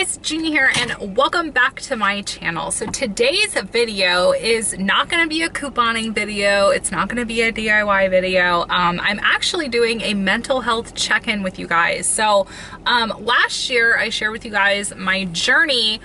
guys, Jeannie here, and welcome back to my channel. So today's video is not going to be a couponing video. It's not going to be a DIY video. I'm actually doing a mental health check-in with you guys. So last year I shared with you guys my journey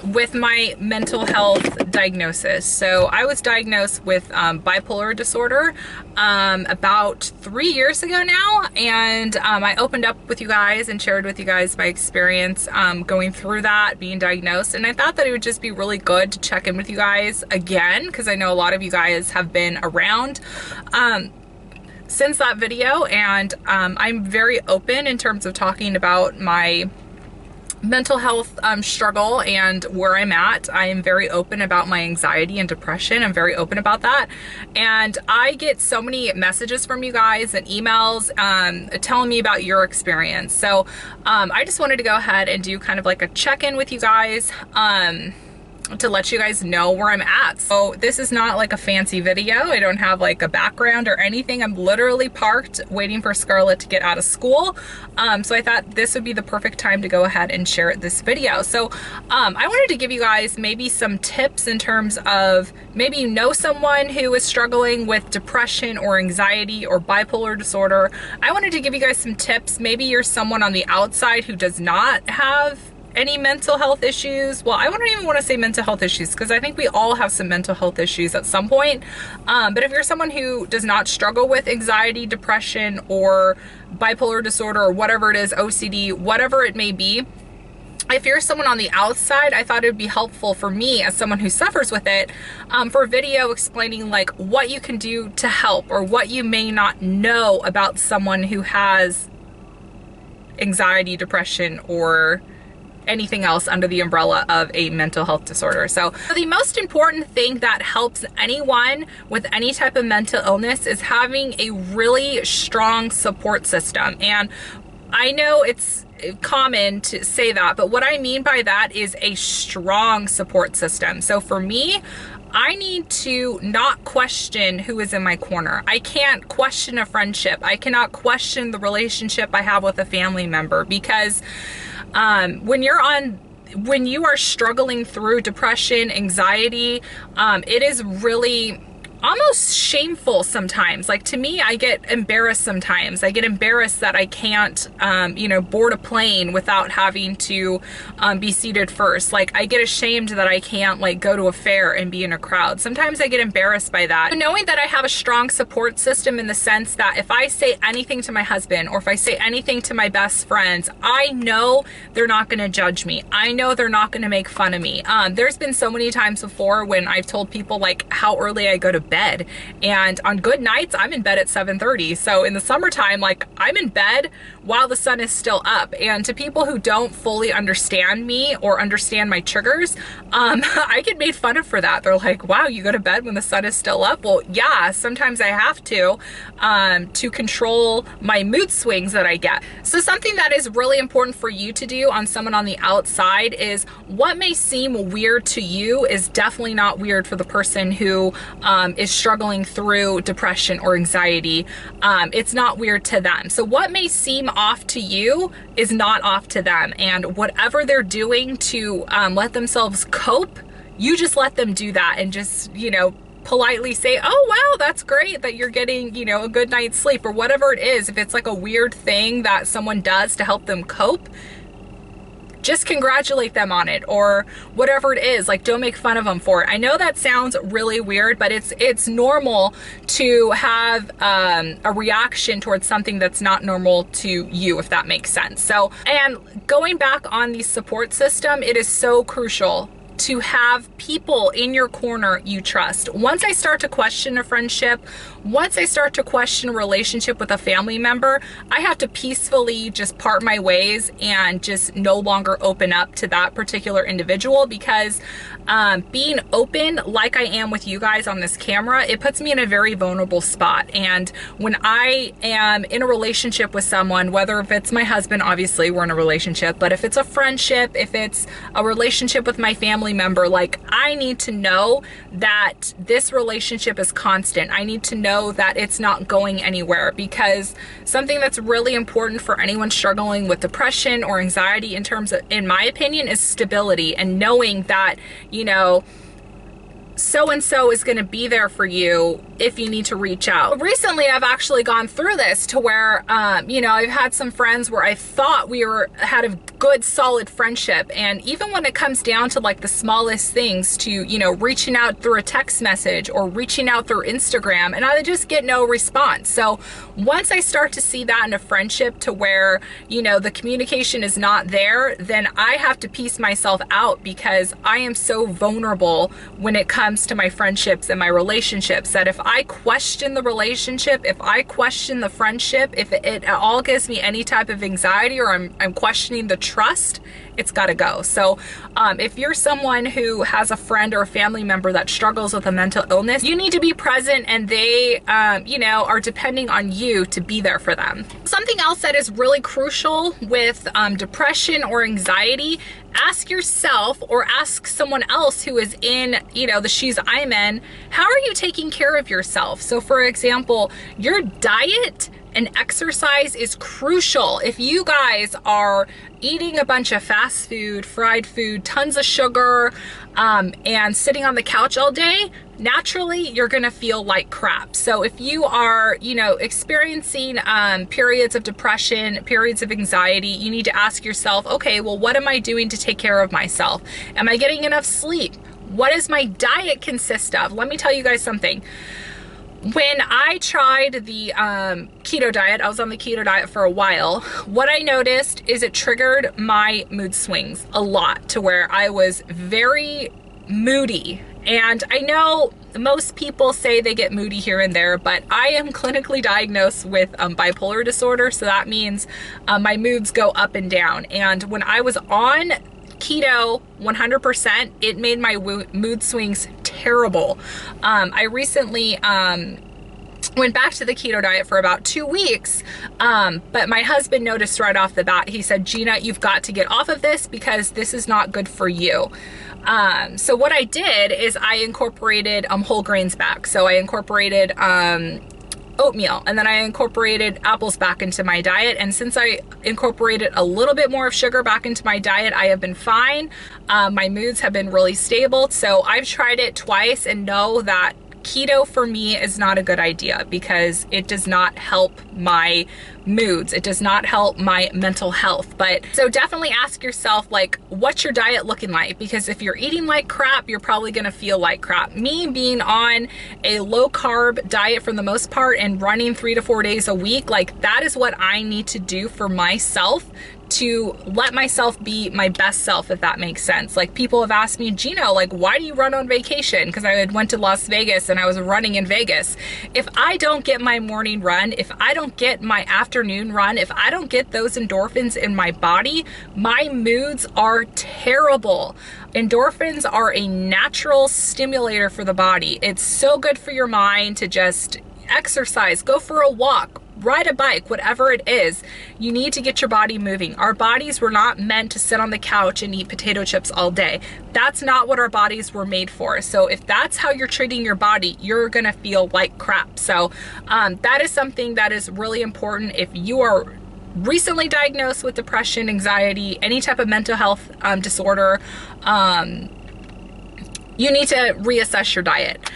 with my mental health diagnosis. So I was diagnosed with bipolar disorder about 3 years ago now, and I opened up with you guys and shared with you guys my experience going through that, being diagnosed, and I thought that it would just be really good to check in with you guys again, because I know a lot of you guys have been around since that video, and I'm very open in terms of talking about my mental health struggle and where I'm at. I am very open about my anxiety and depression. I'm very open about that. And I get so many messages from you guys and emails telling me about your experience. So I just wanted to go ahead and do kind of like a check-in with you guys to let you guys know where I'm at. So this is not like a fancy video. I don't have like a background or anything. I'm literally parked waiting for Scarlett to get out of school. So I thought this would be the perfect time to go ahead and share this video. So I wanted to give you guys maybe some tips in terms of maybe you know someone who is struggling with depression or anxiety or bipolar disorder. I wanted to give you guys some tips. Maybe you're someone on the outside who does not have any mental health issues. Well, I wouldn't even want to say mental health issues, because I think we all have some mental health issues at some point. But if you're someone who does not struggle with anxiety, depression, or bipolar disorder, or whatever it is, OCD, whatever it may be, if you're someone on the outside, I thought it would be helpful for me as someone who suffers with it for a video explaining like what you can do to help, or what you may not know about someone who has anxiety, depression, or anything else under the umbrella of a mental health disorder. So the most important thing that helps anyone with any type of mental illness is having a really strong support system. And I know it's common to say that, but what I mean by that is a strong support system. So for me, I need to not question who is in my corner. I can't question a friendship. I cannot question the relationship I have with a family member, because when you are struggling through depression, anxiety, it is really almost shameful sometimes. Like, to me, I get embarrassed sometimes. I get embarrassed that I can't, board a plane without having to be seated first. Like, I get ashamed that I can't like go to a fair and be in a crowd. Sometimes I get embarrassed by that. So knowing that I have a strong support system in the sense that if I say anything to my husband, or if I say anything to my best friends, I know they're not going to judge me. I know they're not going to make fun of me. There's been so many times before when I've told people like how early I go to bed, and on good nights I'm in bed at 7:30. So in the summertime, like, I'm in bed while the sun is still up. And to people who don't fully understand me or understand my triggers, I get made fun of for that. They're like, wow, you go to bed when the sun is still up? Well, yeah, sometimes I have to control my mood swings that I get. So something that is really important for you to do on someone on the outside is what may seem weird to you is definitely not weird for the person who is struggling through depression or anxiety. It's not weird to them. So what may seem off to you is not off to them. And whatever they're doing to let themselves cope, you just let them do that, and just, politely say, oh, wow, that's great that you're getting, a good night's sleep, or whatever it is. If it's like a weird thing that someone does to help them cope, just congratulate them on it, or whatever it is. Like, don't make fun of them for it. I know that sounds really weird, but it's normal to have a reaction towards something that's not normal to you, if that makes sense. So, and going back on the support system, it is so crucial to have people in your corner you trust. Once I start to question a friendship, once I start to question a relationship with a family member, I have to peacefully just part my ways and just no longer open up to that particular individual, because being open like I am with you guys on this camera, it puts me in a very vulnerable spot. And when I am in a relationship with someone, whether if it's my husband, obviously we're in a relationship, but if it's a friendship, if it's a relationship with my family family member, like, I need to know that this relationship is constant. I need to know that it's not going anywhere, because something that's really important for anyone struggling with depression or anxiety in terms of, in my opinion, is stability, and knowing that, you know, so-and-so is going to be there for you if you need to reach out. Recently, I've actually gone through this to where, you know, I've had some friends where I thought we had a good, solid friendship. And even when it comes down to like the smallest things, to, you know, reaching out through a text message or reaching out through Instagram, and I just get no response. So once I start to see that in a friendship to where, you know, the communication is not there, then I have to piece myself out, because I am so vulnerable when it comes to my friendships and my relationships, that if I question the relationship, if I question the friendship, if it at all gives me any type of anxiety, or I'm questioning the trust, it's got to go. So if you're someone who has a friend or a family member that struggles with a mental illness, you need to be present, and they, you know, are depending on you to be there for them. Something else that is really crucial with depression or anxiety, ask yourself or ask someone else who is in, you know, the shoes I'm in, how are you taking care of yourself? So for example, your diet and exercise is crucial. If you guys are eating a bunch of fast food, fried food, tons of sugar, and sitting on the couch all day, naturally you're gonna feel like crap. So if you are, you know, experiencing periods of depression, periods of anxiety, you need to ask yourself, okay, well, what am I doing to take care of myself? Am I getting enough sleep? What does my diet consist of? Let me tell you guys something. When I tried the keto diet, I was on the keto diet for a while, what I noticed is it triggered my mood swings a lot, to where I was very moody. And I know most people say they get moody here and there, but I am clinically diagnosed with bipolar disorder. So that means my moods go up and down. And when I was on keto 100%, it made my mood swings terrible. I recently went back to the keto diet for about 2 weeks, but my husband noticed right off the bat. He said, Gina, you've got to get off of this, because this is not good for you. So what I did is I incorporated whole grains back. So I incorporated oatmeal, and then I incorporated apples back into my diet. And since I incorporated a little bit more of sugar back into my diet, I have been fine. My moods have been really stable. So I've tried it twice and know that keto for me is not a good idea, because it does not help my moods. It does not help my mental health. But so definitely ask yourself, like, what's your diet looking like? Because if you're eating like crap, you're probably gonna feel like crap. Me being on a low carb diet for the most part and running 3 to 4 days a week, like, that is what I need to do for myself to let myself be my best self, if that makes sense. Like, people have asked me, Gina, like, why do you run on vacation? Because I had went to Las Vegas and I was running in Vegas. If I don't get my morning run, if I don't get my afternoon run, if I don't get those endorphins in my body, my moods are terrible. Endorphins are a natural stimulator for the body. It's so good for your mind to just exercise, go for a walk, ride a bike, whatever it is. You need to get your body moving. Our bodies were not meant to sit on the couch and eat potato chips all day. That's not what our bodies were made for. So if that's how you're treating your body, you're gonna feel like crap. So that is something that is really important. If you are recently diagnosed with depression, anxiety, any type of mental health disorder, you need to reassess your diet.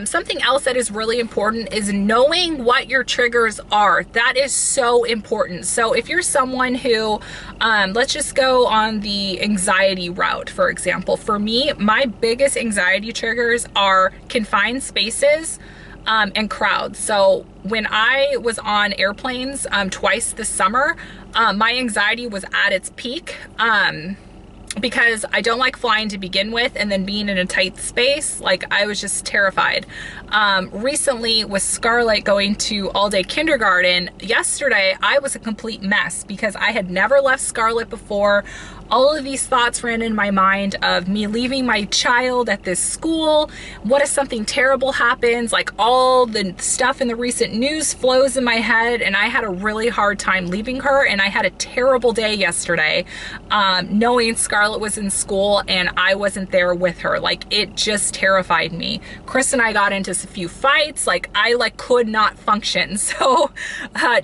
Something else that is really important is knowing what your triggers are. That is so important. So if you're someone who, let's just go on the anxiety route, for example. For me, my biggest anxiety triggers are confined spaces and crowds. So when I was on airplanes twice this summer, my anxiety was at its peak. Because I don't like flying to begin with, and then being in a tight space, like, I was just terrified. Recently with Scarlett going to all-day kindergarten, yesterday I was a complete mess because I had never left Scarlett before. all of these thoughts ran in my mind of me leaving my child at this school. What if something terrible happens? Like, all the stuff in the recent news flows in my head, and I had a really hard time leaving her, and I had a terrible day yesterday, knowing Scarlett was in school and I wasn't there with her. Like, it just terrified me. Chris and I got into a few fights. Like, I could not function. So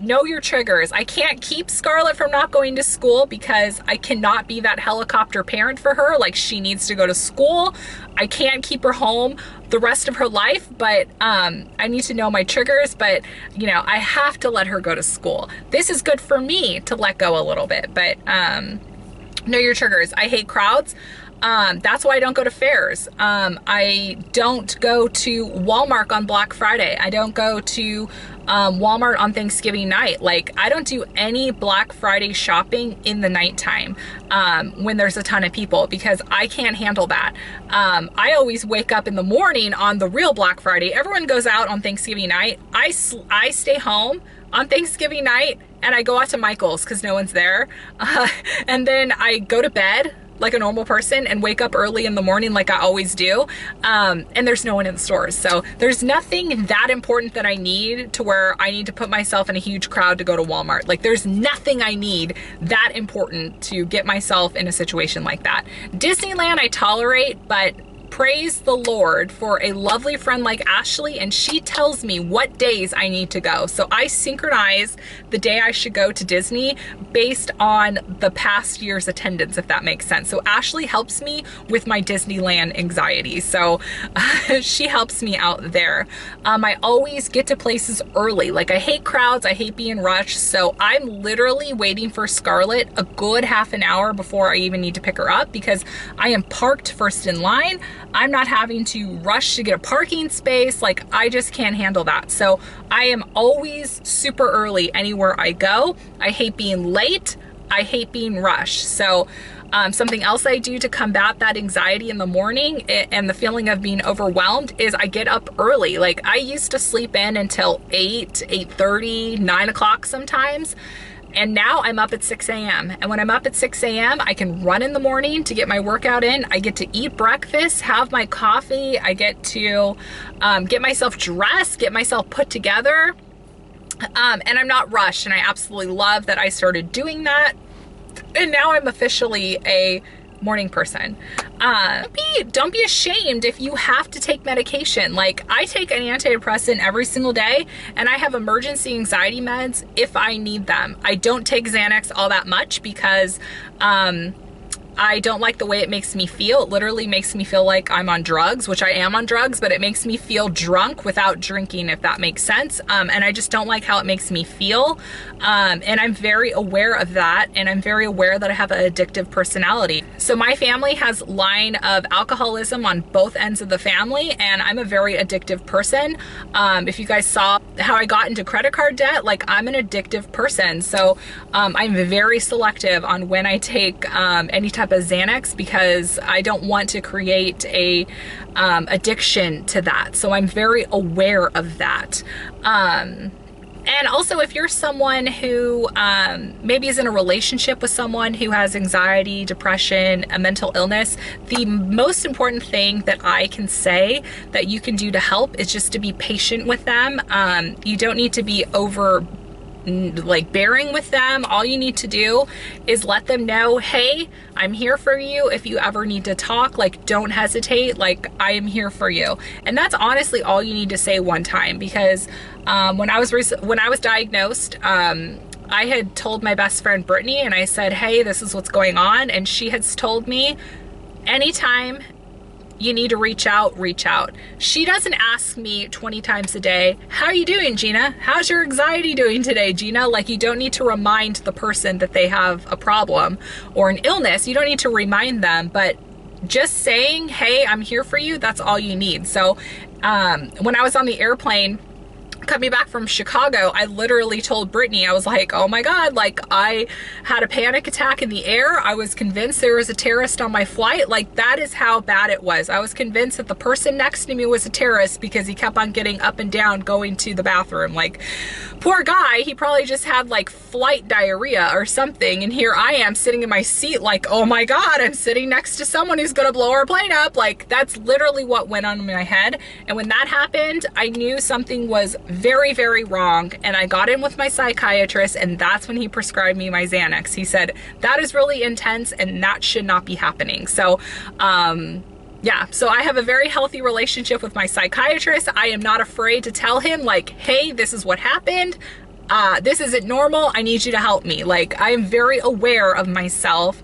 know your triggers. I can't keep Scarlett from not going to school because I cannot be that helicopter parent for her. Like, she needs to go to school. I can't keep her home the rest of her life, but I need to know my triggers. But you know, I have to let her go to school. This is good for me to let go a little bit, but know your triggers. I hate crowds. That's why I don't go to fairs. I don't go to Walmart on Black Friday. I don't go to Walmart on Thanksgiving night. Like, I don't do any Black Friday shopping in the nighttime when there's a ton of people, because I can't handle that. I always wake up in the morning on the real Black Friday. Everyone goes out on Thanksgiving night. I stay home on Thanksgiving night and I go out to Michael's because no one's there. And then I go to bed like a normal person and wake up early in the morning like I always do. And there's no one in the stores. So there's nothing that important that I need to where I need to put myself in a huge crowd to go to Walmart. Like, there's nothing I need that important to get myself in a situation like that. Disneyland I tolerate, but praise the Lord for a lovely friend like Ashley, and she tells me what days I need to go. So I synchronize the day I should go to Disney based on the past year's attendance, if that makes sense. So Ashley helps me with my Disneyland anxiety. So she helps me out there. I always get to places early. Like, I hate crowds, I hate being rushed. So I'm literally waiting for Scarlett a good half an hour before I even need to pick her up, because I am parked first in line. I'm not having to rush to get a parking space. Like, I just can't handle that. So I am always super early anywhere I go. I hate being late. I hate being rushed. So something else I do to combat that anxiety in the morning and the feeling of being overwhelmed is I get up early. Like, I used to sleep in until 8, 8:30, 9 o'clock sometimes. And now I'm up at 6 a.m. And when I'm up at 6 a.m., I can run in the morning to get my workout in. I get to eat breakfast, have my coffee. I get to get myself dressed, get myself put together. And I'm not rushed. And I absolutely love that I started doing that. And now I'm officially a morning person. Don't be ashamed if you have to take medication. Like, I take an antidepressant every single day, and I have emergency anxiety meds if I need them. I don't take Xanax all that much because I don't like the way it makes me feel. It literally makes me feel like I'm on drugs, which I am on drugs, but it makes me feel drunk without drinking, if that makes sense. And I just don't like how it makes me feel. And I'm very aware of that. And I'm very aware that I have an addictive personality. So my family has line of alcoholism on both ends of the family. And I'm a very addictive person. If you guys saw how I got into credit card debt, like, I'm an addictive person. So I'm very selective on when I take any type of Xanax, because I don't want to create a addiction to that. So I'm very aware of that. And also, if you're someone who maybe is in a relationship with someone who has anxiety, depression, a mental illness, the most important thing that I can say that you can do to help is just to be patient with them. You don't need to be bearing with them. All you need to do is let them know, hey, I'm here for you. If you ever need to talk, like, don't hesitate. Like, I am here for you. And that's honestly all you need to say one time, because when I was diagnosed, I had told my best friend Brittany, and I said, hey, this is what's going on. And she has told me, anytime you need to reach out, reach out. She doesn't ask me 20 times a day, how are you doing, Gina? How's your anxiety doing today, Gina? Like, you don't need to remind the person that they have a problem or an illness. You don't need to remind them, but just saying, hey, I'm here for you, that's all you need. So when I was on the airplane coming back from Chicago, I literally told Brittany, I was like, oh my God, like I had a panic attack in the air. I was convinced there was a terrorist on my flight. Like that is how bad it was. I was convinced that the person next to me was a terrorist because he kept on getting up and down going to the bathroom. Like, poor guy, he probably just had like flight diarrhea or something. And here I am sitting in my seat like, oh my God, I'm sitting next to someone who's gonna blow our plane up. Like that's literally what went on in my head. And when that happened, I knew something was very, very wrong. And I got in with my psychiatrist, and that's when he prescribed me my Xanax. He said, that is really intense and that should not be happening. So, yeah, so I have a very healthy relationship with my psychiatrist. I am not afraid to tell him like, hey, this is what happened. This isn't normal. I need you to help me. Like, I am very aware of myself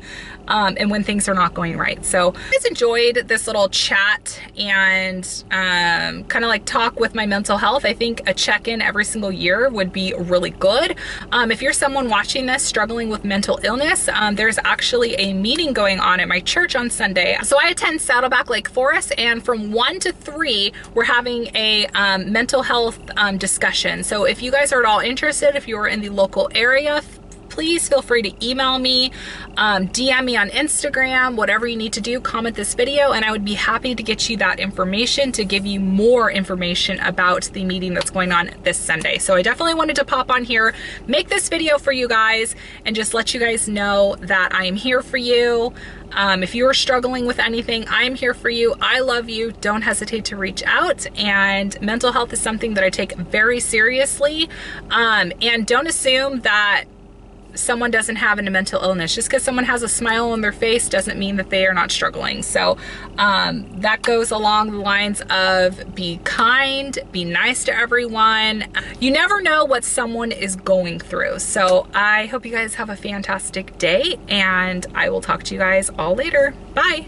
and when things are not going right. So I just enjoyed this little chat and kind of like talk with my mental health. I think a check-in every single year would be really good. If you're someone watching this struggling with mental illness, there's actually a meeting going on at my church on Sunday. So I attend Saddleback Lake Forest, and from 1 to 3, we're having a mental health discussion. So if you guys are at all interested, if you're in the local area, please feel free to email me, DM me on Instagram, whatever you need to do, comment this video, and I would be happy to get you that information to give you more information about the meeting that's going on this Sunday. So I definitely wanted to pop on here, make this video for you guys, and just let you guys know that I am here for you. If you are struggling with anything, I'm here for you. I love you. Don't hesitate to reach out. And mental health is something that I take very seriously. And don't assume that someone doesn't have a mental illness. Just because someone has a smile on their face doesn't mean that they are not struggling. So that goes along the lines of be kind, be nice to everyone. You never know what someone is going through. So I hope you guys have a fantastic day, and I will talk to you guys all later. Bye.